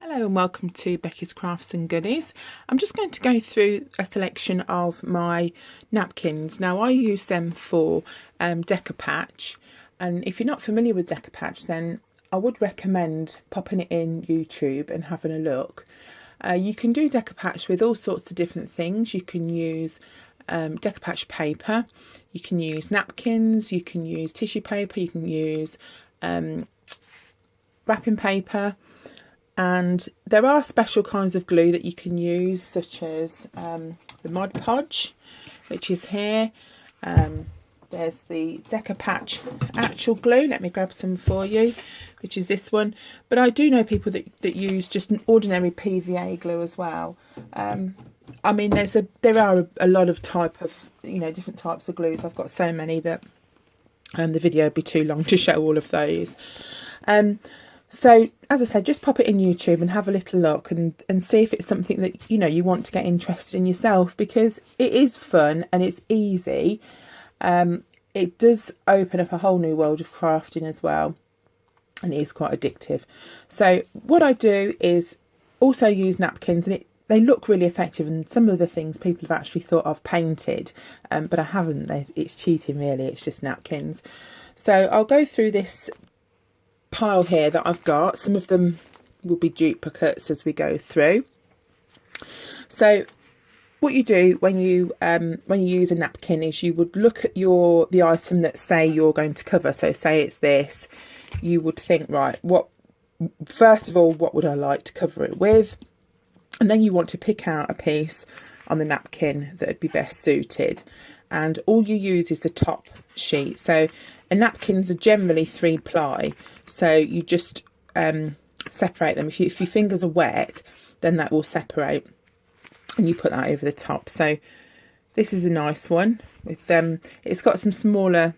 Hello and welcome to Becky's Crafts and Goodies. I'm just going to go through a selection of my napkins. Now I use them for decopatch, and if you're not familiar with decopatch then I would recommend popping it in YouTube and having a look. You can do decopatch with all sorts of different things. You can use decopatch paper, you can use napkins, you can use tissue paper, you can use wrapping paper. And there are special kinds of glue that you can use, such as the Mod Podge, which is here. There's the decopatch actual glue. Let me grab some for you, which is this one. But I do know people that use just an ordinary PVA glue as well. I mean, there are a lot of different types of glues. I've got so many that the video would be too long to show all of those. So, as I said, just pop it in YouTube and have a little look and see if it's something that, you want to get interested in yourself, because it is fun and it's easy. It does open up a whole new world of crafting as well, and it is quite addictive. So what I do is also use napkins, and they look really effective, and some of the things people have actually thought I've painted, but I haven't. It's cheating really, it's just napkins. So I'll go through this pile here that I've got. Some of them will be duplicates as we go through. So what you do when you use a napkin is you would look at the item that say you're going to cover. So say it's this, you would think, right, first of all, what would I like to cover it with? And then you want to pick out a piece on the napkin that would be best suited, and all you use is the top sheet. So napkins are generally 3-ply, so you just separate them. If your fingers are wet, then that will separate, and you put that over the top. So this is a nice one with it's got some smaller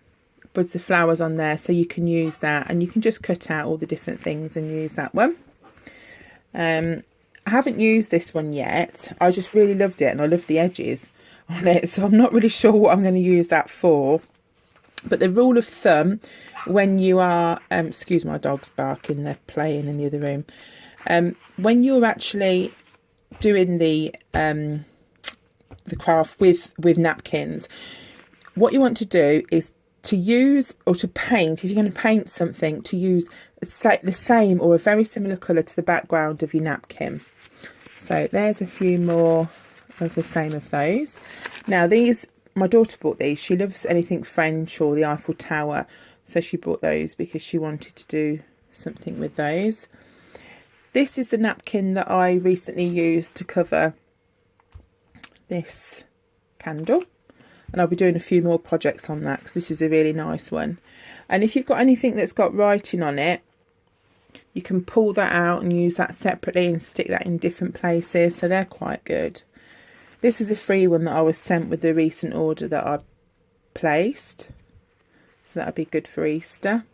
buds of flowers on there, so you can use that, and you can just cut out all the different things and use that one. I haven't used this one yet. I just really loved it, and I love the edges on it, so I'm not really sure what I'm going to use that for. But the rule of thumb, when you are, excuse my dog's barking, they're playing in the other room. When you're actually doing the craft with napkins, what you want to do is to use, or to paint, if you're going to paint something, to use the same or a very similar colour to the background of your napkin. So there's a few more of the same of those. Now these, my daughter bought these. She loves anything French or the Eiffel Tower, so she bought those because she wanted to do something with those. This is the napkin that I recently used to cover this candle, and I'll be doing a few more projects on that because this is a really nice one. And if you've got anything that's got writing on it, you can pull that out and use that separately and stick that in different places, so they're quite good. This was a free one that I was sent with the recent order that I placed, so that'd be good for Easter.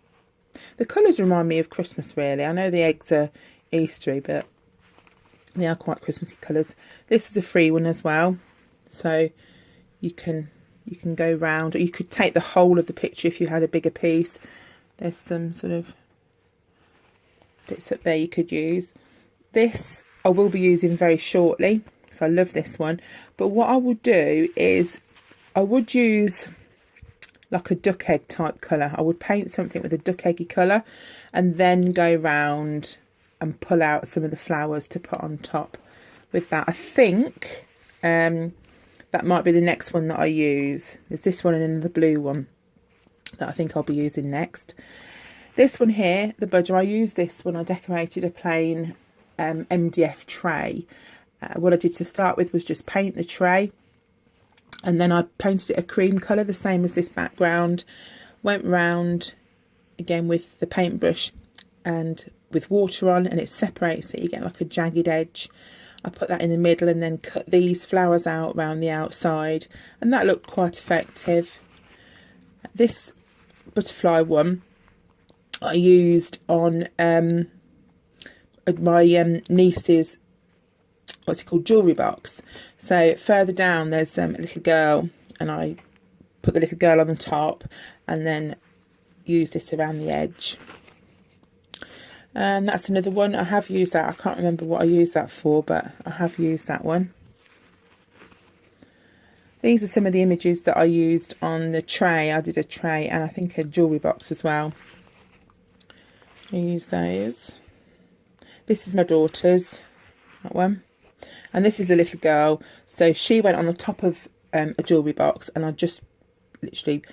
The colours remind me of Christmas really. I know the eggs are Eastery, but they are quite Christmassy colours. This is a free one as well, so you can go round, or you could take the whole of the picture if you had a bigger piece. There's some sort of bits up there you could use. This I will be using very shortly, so I love this one. But what I would do is I would use like a duck egg type colour. I would paint something with a duck eggy colour and then go round and pull out some of the flowers to put on top with that. I think that might be the next one that I use. There's this one and another blue one that I think I'll be using next. This one here, the budger, I used this when I decorated a plain MDF tray. What I did to start with was just paint the tray, and then I painted it a cream colour, the same as this background. Went round again with the paintbrush and with water on, and it separates it. You get like a jagged edge. I put that in the middle and then cut these flowers out around the outside, and that looked quite effective. This butterfly one I used on my niece's, what's it called, jewellery box. So further down there's a little girl, and I put the little girl on the top and then use this around the edge. And that's another one. I have used that. I can't remember what I used that for, but I have used that one. These are some of the images that I used on the tray. I did a tray and I think a jewellery box as well. I use those. This is my daughter's, that one. And this is a little girl. So she went on the top of a jewellery box, and I just literally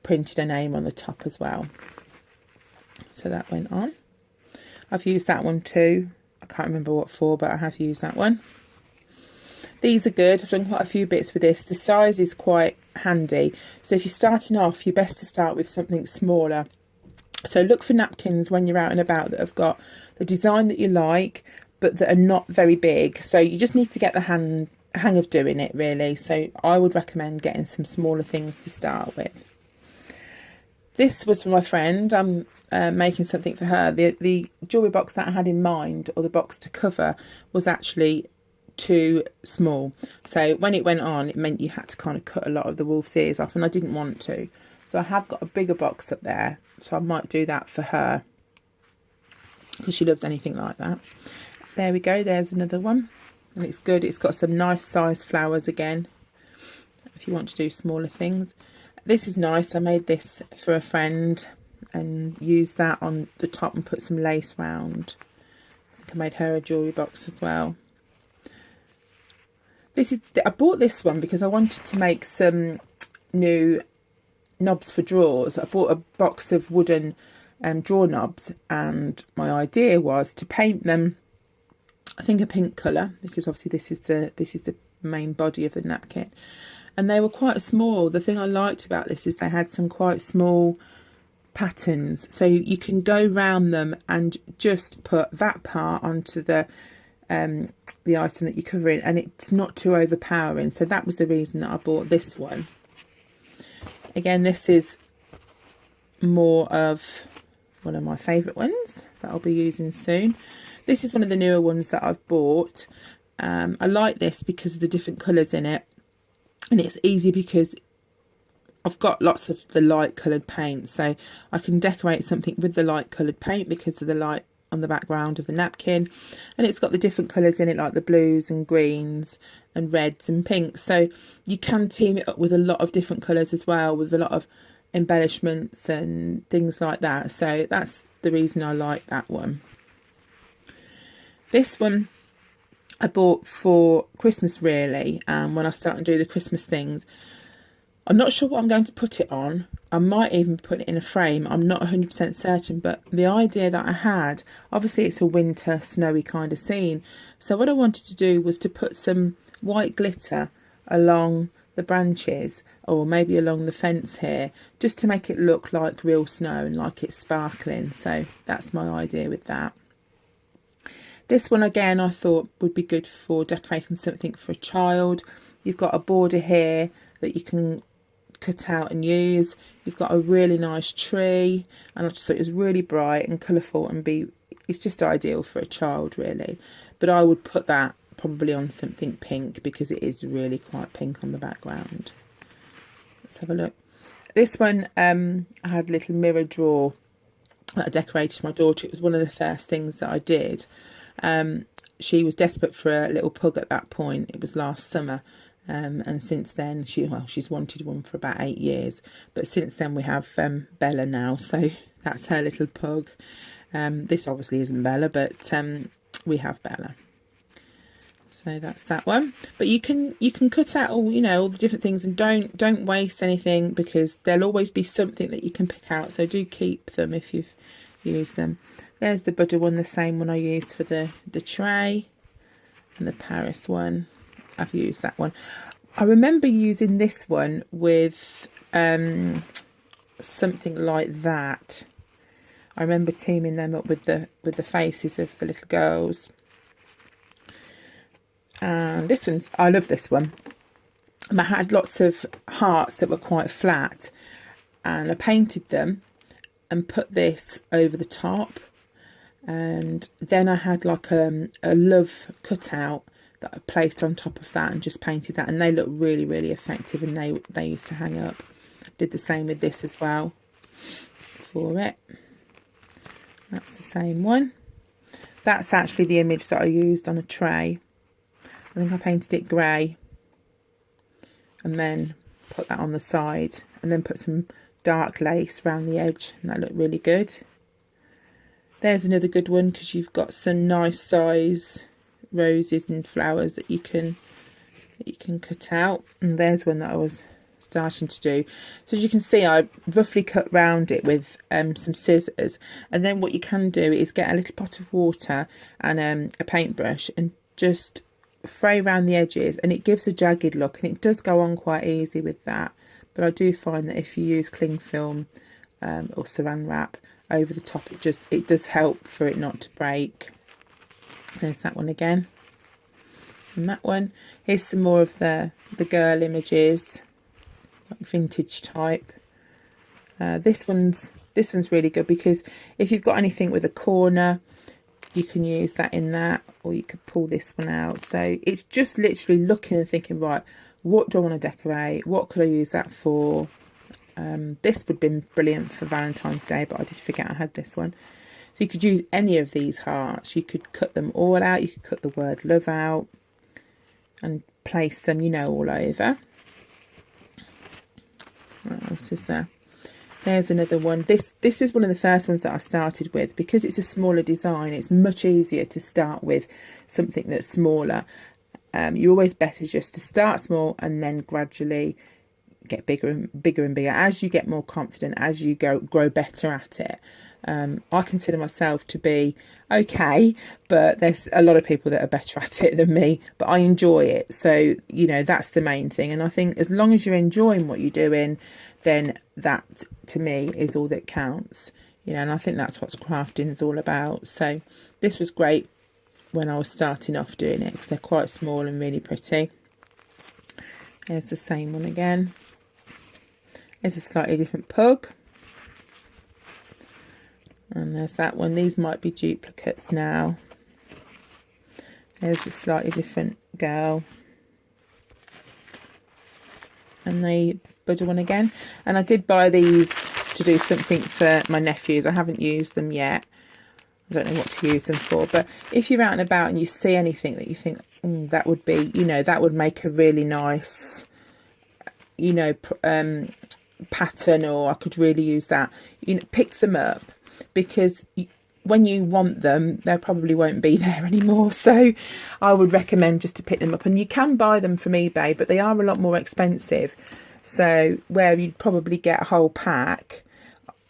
printed her name on the top as well. So that went on. I've used that one too. I can't remember what for, but I have used that one. These are good. I've done quite a few bits with this. The size is quite handy. So if you're starting off, you're best to start with something smaller. So look for napkins when you're out and about that have got the design that you like, but that are not very big. So you just need to get the hang of doing it, really. So I would recommend getting some smaller things to start with. This was for my friend. I'm making something for her. The jewellery box that I had in mind, or the box to cover, was actually too small. So when it went on, it meant you had to kind of cut a lot of the wolf's ears off, and I didn't want to. So I have got a bigger box up there, so I might do that for her, because she loves anything like that. There we go, there's another one. And it's good. It's got some nice size flowers again, if you want to do smaller things. This is nice. I made this for a friend and used that on the top and put some lace round. I think I made her a jewellery box as well. I bought this one because I wanted to make some new knobs for drawers. I bought a box of wooden drawer knobs, and my idea was to paint them, I think, a pink colour, because obviously this is the main body of the napkin. And they were quite small. The thing I liked about this is they had some quite small patterns, so you can go round them and just put that part onto the item that you're covering, and it's not too overpowering. So that was the reason that I bought this one. Again, this is more of one of my favourite ones that I'll be using soon. This is one of the newer ones that I've bought. I like this because of the different colours in it. And it's easy because I've got lots of the light coloured paint, so I can decorate something with the light coloured paint because of the light on the background of the napkin. And it's got the different colours in it, like the blues and greens and reds and pinks. So you can team it up with a lot of different colours as well, with a lot of embellishments and things like that. So that's the reason I like that one. This one I bought for Christmas, really, when I start and do the Christmas things. I'm not sure what I'm going to put it on. I might even put it in a frame. I'm not 100% certain, but the idea that I had, obviously it's a winter snowy kind of scene. So what I wanted to do was to put some white glitter along the branches, or maybe along the fence here, just to make it look like real snow and like it's sparkling. So that's my idea with that. This one again I thought would be good for decorating something for a child. You've got a border here that you can cut out and use. You've got a really nice tree, and I just thought it was really bright and colourful, and it's just ideal for a child, really. But I would put that probably on something pink, because it is really quite pink on the background. Let's have a look. This one, I had a little mirror drawer that I decorated for my daughter. It was one of the first things that I did. She was desperate for a little pug at that point. It was last summer, and since then she's wanted one for about 8 years. But since then we have Bella now, so that's her little pug. This obviously isn't Bella, but we have Bella. So that's that one. But you can cut out all all the different things, and don't waste anything, because there'll always be something that you can pick out. So do keep them if you've used them. There's the Buddha one, the same one I used for the tray, and the Paris one. I've used that one. I remember using this one with something like that. I remember teaming them up with the faces of the little girls. And this one's, I love this one. And I had lots of hearts that were quite flat, and I painted them and put this over the top. And then I had like a love cutout that I placed on top of that and just painted that, and they look really, really effective, and they used to hang up. Did the same with this as well for it. That's the same one. that's actually the image that I used on a tray. I think I painted it grey and then put that on the side and then put some dark lace around the edge, and that looked really good. There's another good one because you've got some nice size roses and flowers that you can cut out. And there's one that I was starting to do. So as you can see, I roughly cut round it with some scissors, and then what you can do is get a little pot of water and a paintbrush and just fray around the edges, and it gives a jagged look, and it does go on quite easy with that. But I do find that if you use cling film or saran wrap over the top, it does help for it not to break. There's that one again, and that one. Here's some more of the girl images, like vintage type. This one's really good because if you've got anything with a corner, you can use that in that, or you could pull this one out. So it's just literally looking and thinking, right, what do I want to decorate? What could I use that for? This would have been brilliant for Valentine's Day, but I did forget I had this one. So you could use any of these hearts. You could cut them all out. You could cut the word love out and place them, you know, all over. What else is there? There's another one. This is one of the first ones that I started with because it's a smaller design. It's much easier to start with something that's smaller. You're always better just to start small and then gradually get bigger and bigger and bigger as you get more confident, as you grow better at it. I consider myself to be okay, but there's a lot of people that are better at it than me, but I enjoy it. So, you know, that's the main thing. And I think as long as you're enjoying what you're doing, then that to me is all that counts, you know, and I think that's what crafting is all about. So this was great when I was starting off doing it because they're quite small and really pretty. There's the same one again. There's a slightly different pug. And there's that one. These might be duplicates now. There's a slightly different girl. And the Buddha one again. And I did buy these to do something for my nephews. I haven't used them yet. I don't know what to use them for. But if you're out and about and you see anything that you think, that would be, you know, that would make a really nice, you know, pattern, or I could really use that, you know, pick them up, because when you want them, they probably won't be there anymore. So I would recommend just to pick them up. And you can buy them from eBay, but they are a lot more expensive. So where you'd probably get a whole pack,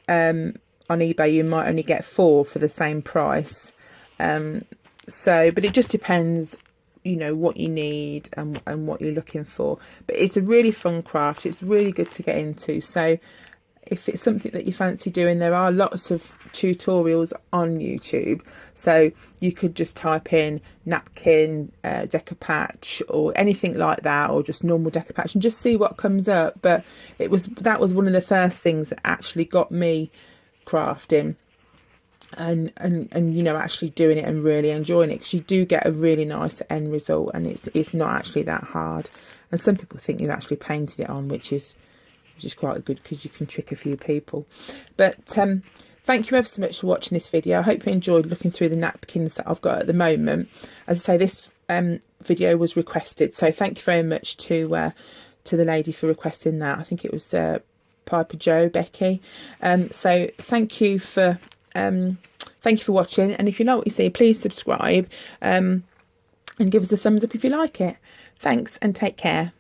on eBay you might only get 4 for the same price. But it just depends, you know, what you need and what you're looking for. But it's a really fun craft. It's really good to get into. So if it's something that you fancy doing, there are lots of tutorials on YouTube. So you could just type in napkin, decopatch, or anything like that, or just normal decopatch, and just see what comes up. But that was one of the first things that actually got me crafting. And you know, actually doing it and really enjoying it, because you do get a really nice end result, and it's not actually that hard. And some people think you've actually painted it on, which is quite good because you can trick a few people. But thank you ever so much for watching this video. I hope you enjoyed looking through the napkins that I've got at the moment. As I say, this video was requested, so thank you very much to the lady for requesting that. I think it was Piper Joe Becky. So thank you for watching, and if you like what you see, please subscribe and give us a thumbs up if you like it. Thanks, and take care.